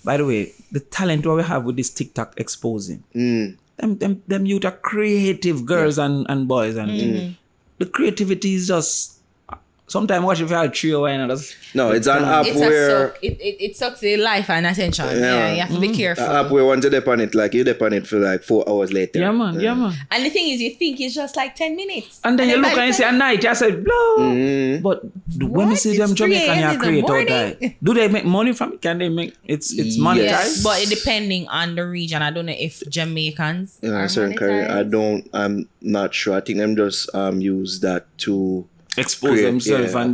By the way, the talent what we have with this TikTok exposing. Them youth are creative girls and boys. And the creativity is just... Sometimes watch if you have 3 hours and just... No, it's an app where... It sucks the life and attention. Yeah, you have to be careful. An app where once you dip on it, like you dip on it for like 4 hours later. Yeah, man. And the thing is, you think it's just like 10 minutes. And then you look and you say at night, you say, blow. But when you see them Jamaican create out there, do they make money from it? Can they make... It's monetized? Yes, but depending on the region. I don't know if Jamaicans are certain monetized. I'm not sure. I think them just use that to... expose themselves and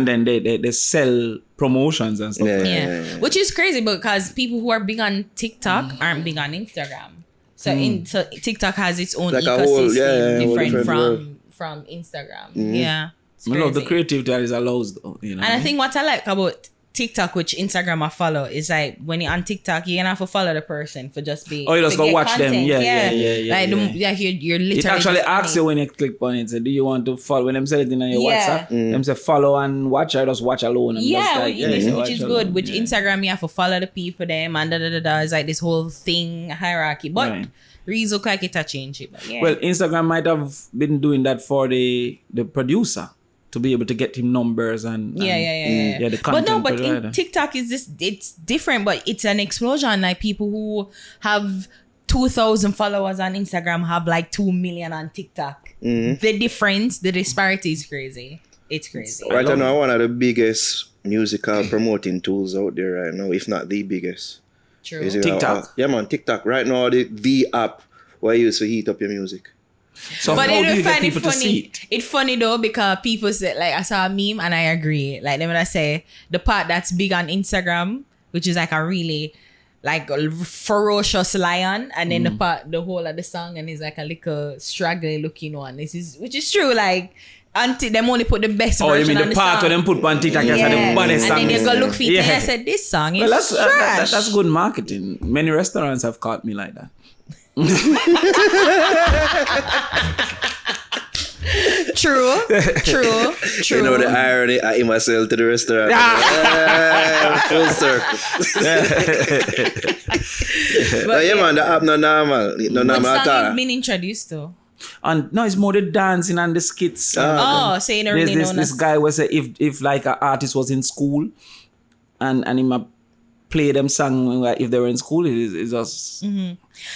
then they sell promotions and stuff. Yeah. Which is crazy because people who are big on TikTok aren't big on Instagram. So so TikTok has its own like ecosystem different from Instagram. Yeah. I love the creativity that is allowed though, you know. And I think what I like about TikTok, which Instagram I follow, is like when you're on TikTok, you're gonna have to follow the person for just be. Oh, you just go watch content. them. Yeah. Like you're literally. It actually asks you when you click on it. So do you want to follow? When them sell it in your WhatsApp, them say follow and watch. I just watch alone. And which is good. With Instagram, you have to follow the people them and It's like this whole thing hierarchy, but. Reason look like it change it. Well, Instagram might have been doing that for the producer. To be able to get him numbers and the content. But in TikTok is this, it's different, but it's an explosion. Like people who have 2,000 followers on Instagram have like 2 million on TikTok. The difference, the disparity is crazy. It's crazy. Right now, one of the biggest musical promoting tools out there right now, if not the biggest. True. Is TikTok? TikTok. Right now, the app where you use to heat up your music. So but how do you get people to see it? It's funny though because people say, like I saw a meme and I agree. Like when I say the part that's big on Instagram, which is like a really like a ferocious lion, and then the whole of the song and it's like a little straggly looking one. Which is true. Like until them only put the best version on the song. Oh, you mean the part where them put on TikTok as the baddest song? And then you go look for it and I said this song is trash. That's good marketing. Many restaurants have caught me like that. True. You know the irony, I eat myself to the restaurant. Full circle. But man, the app no normal. No normal at all. What song you've been introduced to? And no, it's more the dancing and the skits. So you don't really know this guy was say if like an artist was in school and he might play them song if they were in school, it's just...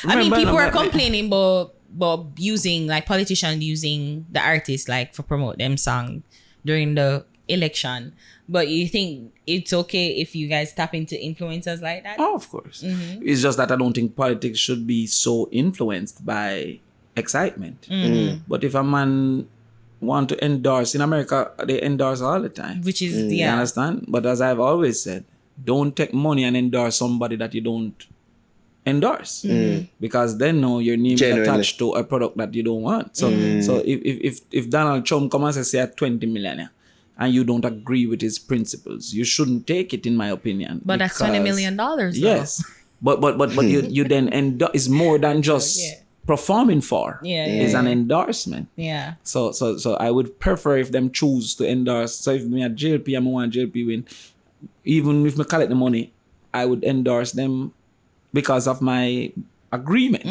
I mean, people were complaining about using, like politicians using the artists like for promote them song during the election. But you think it's okay if you guys tap into influencers like that? Oh, of course. It's just that I don't think politics should be so influenced by excitement. But if a man want to endorse, in America, they endorse all the time. Which is, You understand? But as I've always said, don't take money and endorse somebody that you don't endorse. Because then now your name is attached to a product that you don't want. So if Donald Trump comes and say at 20 million and you don't agree with his principles, you shouldn't take it, in my opinion. But that's $20 million though. Yes. But you then it's more than just performing for. It's an endorsement. So I would prefer if them choose to endorse. So if me at JLP and I want JLP win, even if I collect the money, I would endorse them because of my agreement.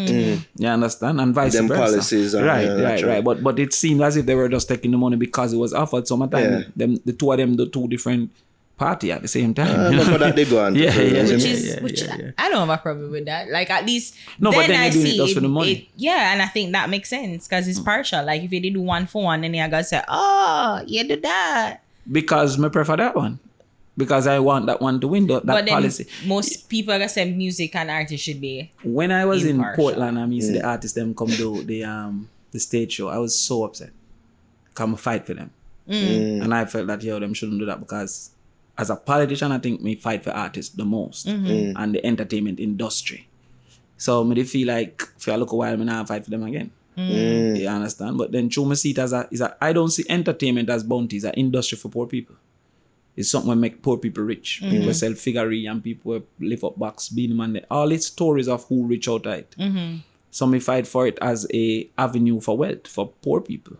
You understand? And vice versa. Policies are, right. But it seemed as if they were just taking the money because it was offered. Sometimes the two of them, the two different party at the same time. But for that they go on. Which I don't have a problem with that. Like at least but then I see it just for the money. And I think that makes sense because it's partial. Like if you did 1-for-1, then you gotta say, you did that. Because I prefer that one. Because I want that one to win that policy. Most people are gonna say music and artists should be. When I was in Portland, I mean, the artists them come do the stage show. I was so upset. Come fight for them, and I felt that them shouldn't do that because, as a politician, I think me fight for artists the most and the entertainment industry. So me feel like for a little while, me now fight for them again. You understand? But then, me see it as I don't see entertainment as bounty. It's an industry for poor people. It's something that make poor people rich. People sell figurine and people lift up box, beat them, and all these stories of who rich out of it. Some may fight for it as a avenue for wealth for poor people.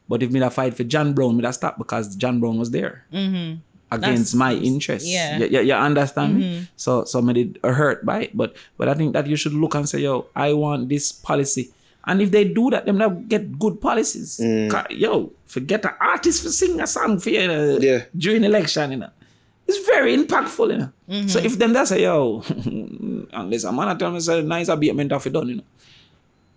But if me fight for John Brown, me stop because John Brown was there. against my interests. Yeah. You understand me? So me did hurt by it. But I think that you should look and say, yo, I want this policy. And if they do that, them they'll get good policies. Yo, forget an artist for sing a song for you during election, you know. It's very impactful, you know. So if them they say, yo, unless a man tell me say nice abatement of it done, you know.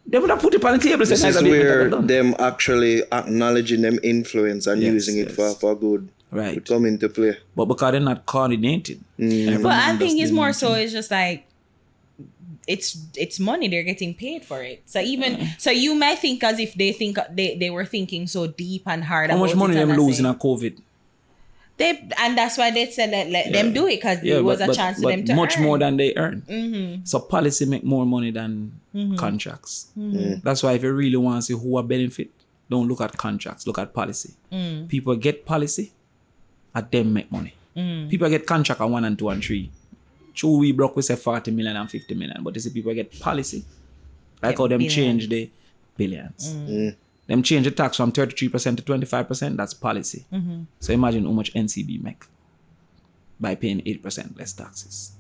They would have put it on the table. This is where them actually acknowledging them influence and using it for good. Right. Would come into play. But because they're not coordinated. But I think it's more so it's just like it's money, they're getting paid for it. So even so you might think as if they think they were thinking so deep and hard. How much money them losing at COVID? And that's why they said that let them do it because it was a chance for them to much earn. more than they earn. So policy make more money than contracts. That's why if you really want to see who are benefit, don't look at contracts, look at policy. People get policy, at them make money. People get contract at 1 and 2 and 3. True, we broke we say 40 million and 50 million, but you see people get policy. Like how them change the billions. Them change the tax from 33% to 25%, that's policy. So imagine how much NCB make by paying 8% less taxes.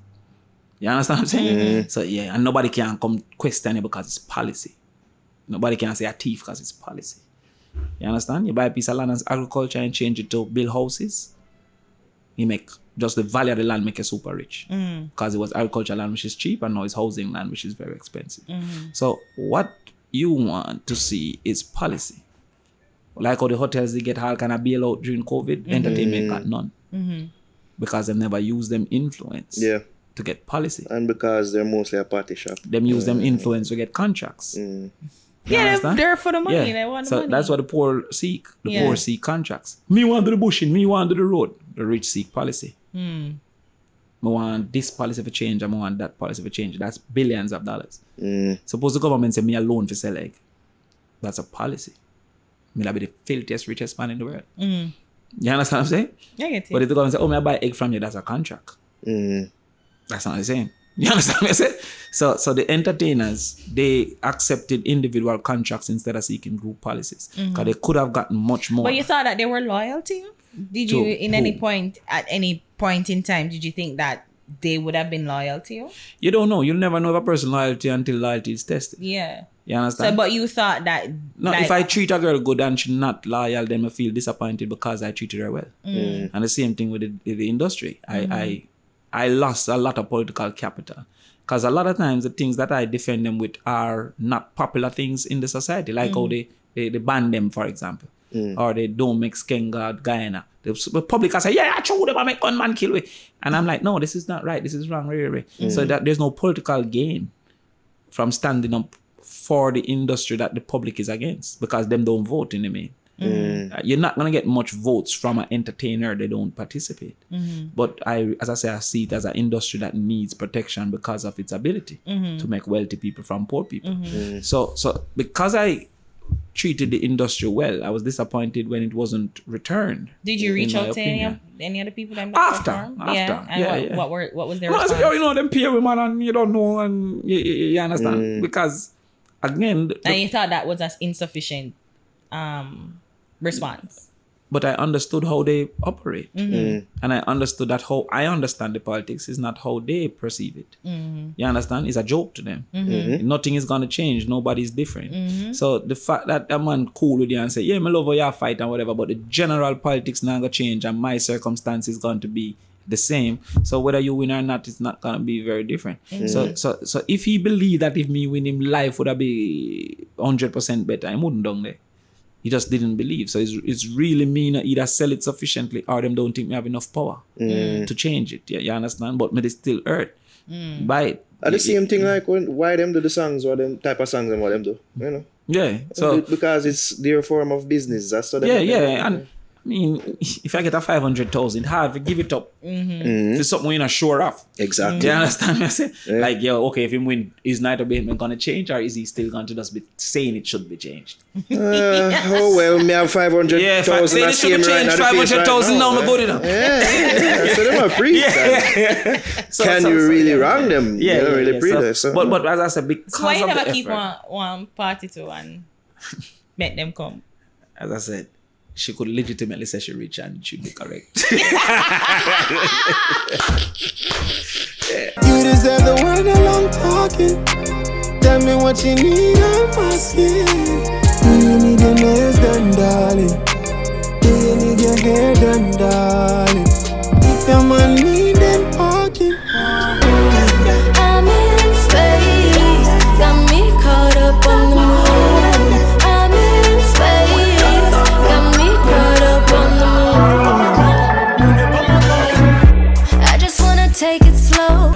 You understand what I'm saying? So yeah, and nobody can come question it because it's policy. Nobody can say a thief because it's policy. You understand? You buy a piece of land as agriculture and change it to build houses. You make just the value of the land make you super rich. Because it was agricultural land which is cheap and now it's housing land which is very expensive. So what you want to see is policy. Like how the hotels they get all kind of bailout during COVID, entertainment got none. Because they never use them influence to get policy. And because they're mostly a party shop. Them use them influence to get contracts. Yeah, they're for the money. They want the money. So that's what the poor seek. The poor seek contracts. Me want to do the bushing, me want to do the road. The rich seek policy. I want this policy for change, I want that policy for change. That's billions of dollars. Suppose the government say me alone for sell egg. That's a policy. I'll be the filthiest, richest man in the world. You understand what I'm saying? I get it. But if the government say, oh, I buy egg from you, that's a contract. That's not the same. You understand what I'm saying? So the entertainers, they accepted individual contracts instead of seeking group policies. Because they could have gotten much more. But you thought that they were loyal to you? Did you, at any point in time, did you think that they would have been loyal to you? You don't know. You'll never know if a person loyalty until loyalty is tested. Yeah. You understand? So, but you thought that... No, if I treat a girl good and she's not loyal, then I feel disappointed because I treated her well. And the same thing with the industry. I lost a lot of political capital. Because a lot of times the things that I defend them with are not popular things in the society. Like how they ban them, for example. Or they don't make Skenga, Guyana. The public can say, yeah, I told them I make gunman kill me. And I'm like, no, this is not right. This is wrong. So that there's no political gain from standing up for the industry that the public is against because them don't vote in the main. You're not going to get much votes from an entertainer. They don't participate. But I see it as an industry that needs protection because of its ability to make wealthy people from poor people. So because I treated the industry well, I was disappointed when it wasn't returned. Did you reach out to any other people that after? And what was their response? You know, them peer women and you don't know and you understand because again and you thought that was as insufficient response. But I understood how they operate. And I understood that how I understand the politics is not how they perceive it. You understand? It's a joke to them. Nothing is going to change. Nobody's different. So the fact that a man cool with you and say, yeah, me love how you fight and whatever, but the general politics not going to change and my circumstance is going to be the same. So whether you win or not, it's not going to be very different. So if he believed that if me win him, life would have be 100% better, I wouldn't done there. He just didn't believe. So it's really mean either sell it sufficiently or them don't think we have enough power to change it. You understand? But me they still hurt by it. Are the same thing like why them do the songs or them type of songs and what them do? You know? Yeah. So because it's their form of business. That's what and I mean, if I get a 500,000, hard to give it up. It's something you're not sure of. Exactly. Do you understand what I say? Like, okay, if he win, is night abatement going to change or is he still going to just be saying it should be changed? Oh, well, me have 500,000. Yeah, if I say it should be changed, 500,000 now, I'm good enough. Yeah. So them are preach. So, can you really wrong them? Yeah, you really preach. So. But as I said, because so why of you never keep one party to and make them come? As I said, she could legitimately say she rich and she'd be correct. You deserve the one along talking. Tell me what you need, I'm asking. Do you need your nails done, darling? Do you need your hair done, darling? If your man need them parking. I'm in space, got me caught up on the moon. I'm in space, got me caught up on the moon. I just wanna take it slow.